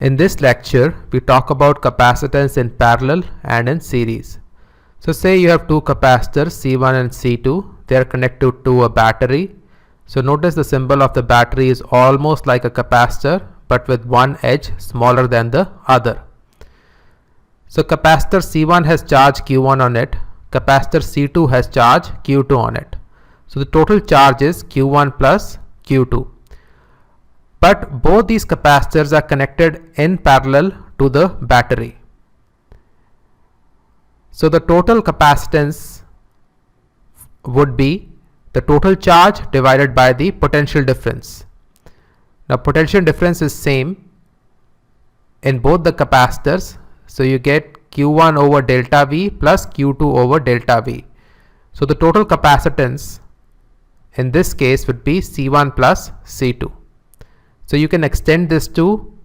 In this lecture, we talk about capacitance in parallel and in series. So say you have two capacitors C1 and C2. They are connected to a battery. So notice the symbol of the battery is almost like a capacitor, but with one edge smaller than the other. So capacitor C1 has charge Q1 on it. Capacitor C2 has charge Q2 on it. So the total charge is Q1 plus Q2. But both these capacitors are connected in parallel to the battery. So the total capacitance would be the total charge divided by the potential difference. Now potential difference is same in both the capacitors. So you get Q1 over delta V plus Q2 over delta V. So the total capacitance in this case would be C1 plus C2. So you can extend this to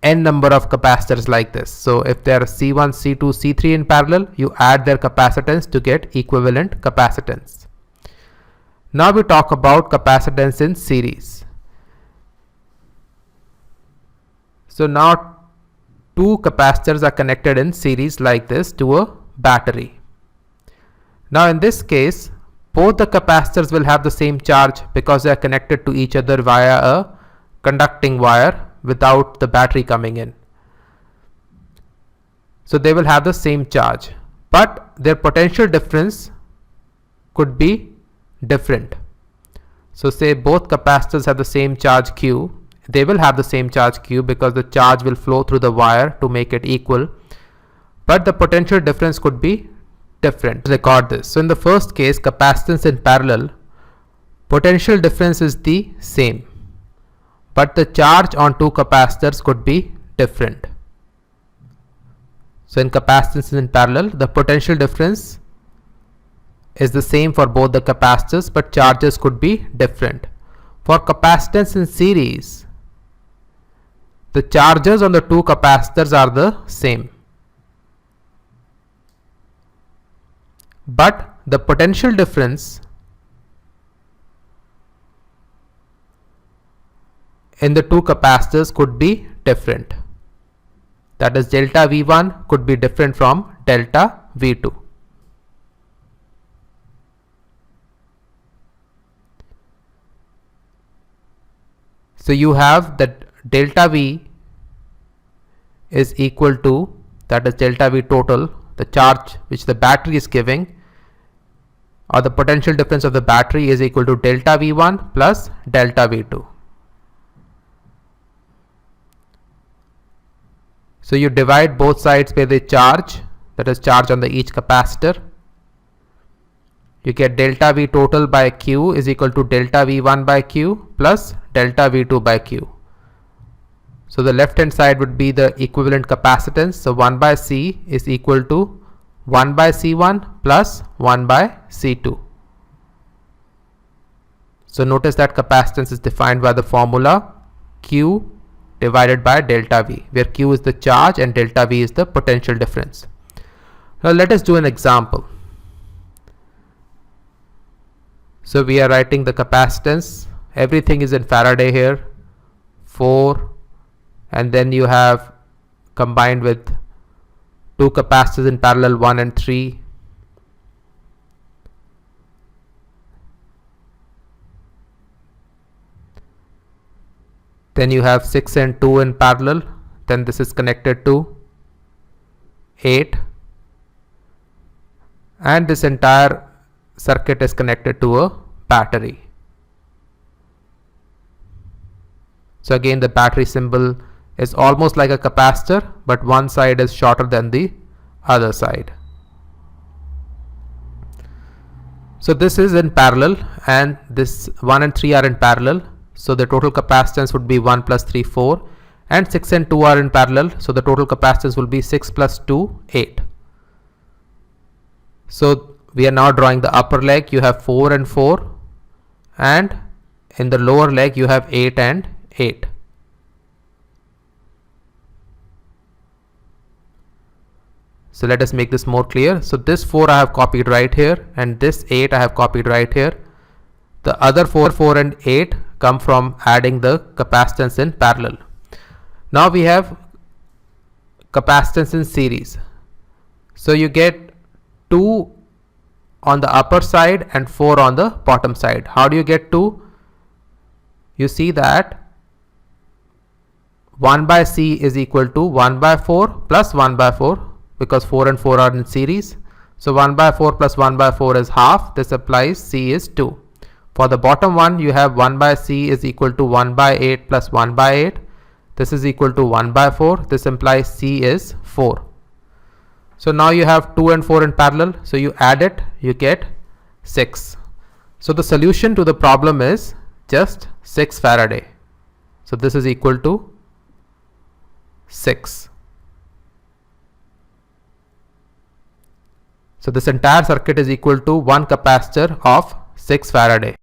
n number of capacitors like this. So if there are C1, C2, C3 in parallel, you add their capacitance to get equivalent capacitance. Now we talk about capacitance in series. So now two capacitors are connected in series like this to a battery. Now in this case, both the capacitors will have the same charge because they are connected to each other via a conducting wire without the battery coming in. So they will have the same charge, but their potential difference could be different. So say both capacitors have the same charge Q. They will have the same charge Q because the charge will flow through the wire to make it equal, but the potential difference could be different. Record this. So in the first case, capacitance in parallel, potential difference is the same, but the charge on two capacitors could be different. So in capacitance in parallel, the potential difference is the same for both the capacitors, but charges could be different. For capacitance in series, the charges on the two capacitors are the same, but the potential difference in the two capacitors could be different. That is, delta V1 could be different from delta V2. So you have that delta V is equal to, that is delta V total, the charge which the battery is giving, or the potential difference of the battery is equal to delta V1 plus delta V2. So you divide both sides by the charge, that is charge on the each capacitor. You get delta V total by Q is equal to delta V1 by Q plus delta V2 by Q. So the left hand side would be the equivalent capacitance. So 1 by C is equal to 1 by C1 plus 1 by C2. So notice that capacitance is defined by the formula Q divided by delta V, where Q is the charge and delta V is the potential difference. Now let us do an example. So we are writing the capacitance. Everything is in Faraday here, 4, and then you have combined with two capacitors in parallel, 1 and 3. Then you have 6 and 2 in parallel. Then this is connected to 8. And this entire circuit is connected to a battery. So again, the battery symbol is almost like a capacitor, but one side is shorter than the other side. So this is in parallel, and this 1 and 3 are in parallel. So the total capacitance would be 1 plus 3, 4, and 6 and 2 are in parallel. So the total capacitance will be 6 plus 2, 8. So we are now drawing the upper leg. You have 4 and 4, and in the lower leg you have 8 and 8. So let us make this more clear. So this 4 I have copied right here, and this 8 I have copied right here. The other 4 and 8 come from adding the capacitance in parallel. Now we have capacitance in series. So you get 2 on the upper side and 4 on the bottom side. How do you get 2? You see that 1 by C is equal to 1 by 4 plus 1 by 4, because 4 and 4 are in series. So 1 by 4 plus 1 by 4 is half. This implies C is 2. For the bottom one, you have 1 by C is equal to 1 by 8 plus 1 by 8. This is equal to 1 by 4. This implies C is 4. So now you have 2 and 4 in parallel. So you add it, you get 6. So the solution to the problem is just 6 Faraday. So this is equal to 6. So this entire circuit is equal to one capacitor of 6 Faraday.